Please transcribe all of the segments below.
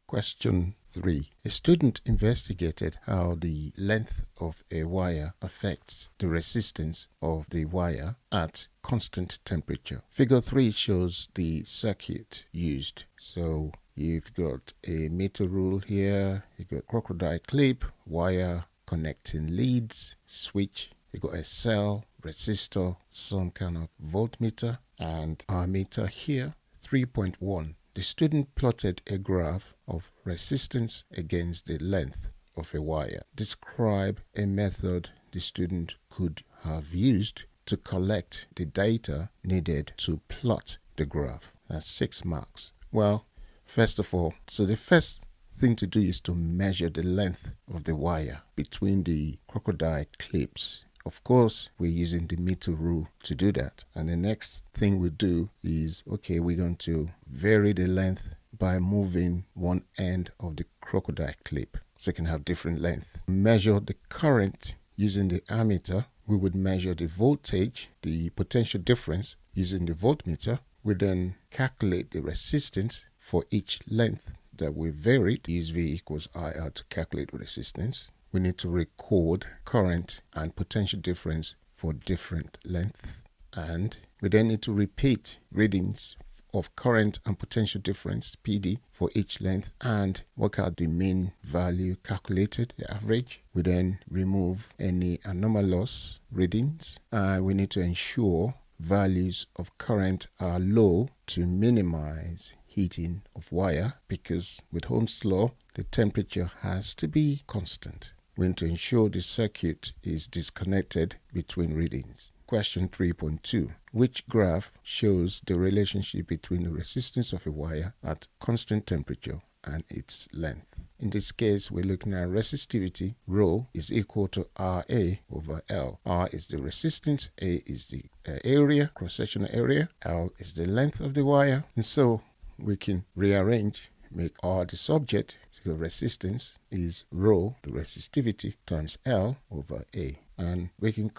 Question 3. A student investigated how the length of a wire affects the resistance of the wire at constant temperature. Figure 3 shows the circuit used. So you've got a meter rule here, you've got crocodile clip, wire, connecting leads, switch, you've got a cell, resistor, some kind of voltmeter, and ammeter here. 3.1. The student plotted a graph of resistance against the length of a wire. Describe a method the student could have used to collect the data needed to plot the graph. That's 6 marks. Well, first of all, so the first thing to do is to measure the length of the wire between the crocodile clips. Of course, we're using the meter rule to do that. And the next thing we do is, okay, we're going to vary the length by moving one end of the crocodile clip. So you can have different length. Measure the current using the ammeter. We would measure the voltage, the potential difference using the voltmeter. We then calculate the resistance for each length that we varied. Use V equals IR to calculate the resistance. We need to record current and potential difference for different lengths. And we then need to repeat readings of current and potential difference, PD, for each length and work out the mean value calculated, the average. We then remove any anomalous readings. We need to ensure values of current are low to minimize heating of wire, because with Ohm's law, the temperature has to be constant. We need to ensure the circuit is disconnected between readings. Question 3.2. Which graph shows the relationship between the resistance of a wire at constant temperature and its length? In this case, we're looking at resistivity. Rho is equal to RA over L. R is the resistance, A is the area, cross-sectional area, L is the length of the wire. And so we can rearrange, make R the subject. The resistance is rho, the resistivity, times L over A. And we can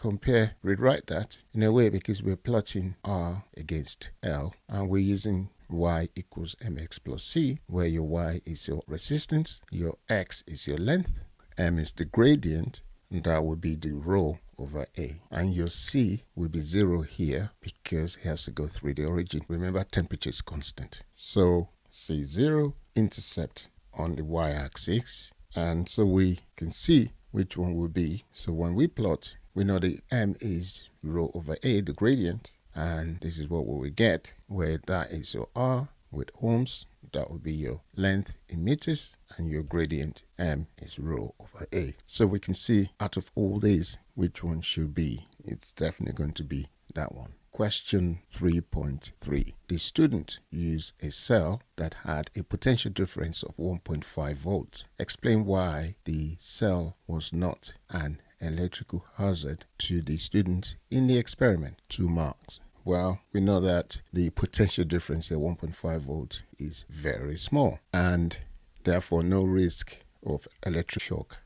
rewrite that in a way, because we're plotting R against L, and we're using Y equals mx plus c, where your Y is your resistance, your X is your length, M is the gradient, and that would be the rho over A. And your C will be 0 here because it has to go through the origin. Remember, temperature is constant. So C0, intercept on the y-axis, and so we can see which one will be. So when we plot, we know the M is rho over A, the gradient, and this is what we will get, where that is your R with ohms, that will be your length in meters, and your gradient M is rho over A. So we can see out of all these which one should be. It's definitely going to be that one. Question 3.3. The student used a cell that had a potential difference of 1.5 volts. Explain why the cell was not an electrical hazard to the students in the experiment. 2 marks. Well, we know that the potential difference at 1.5 volts is very small, and therefore no risk of electric shock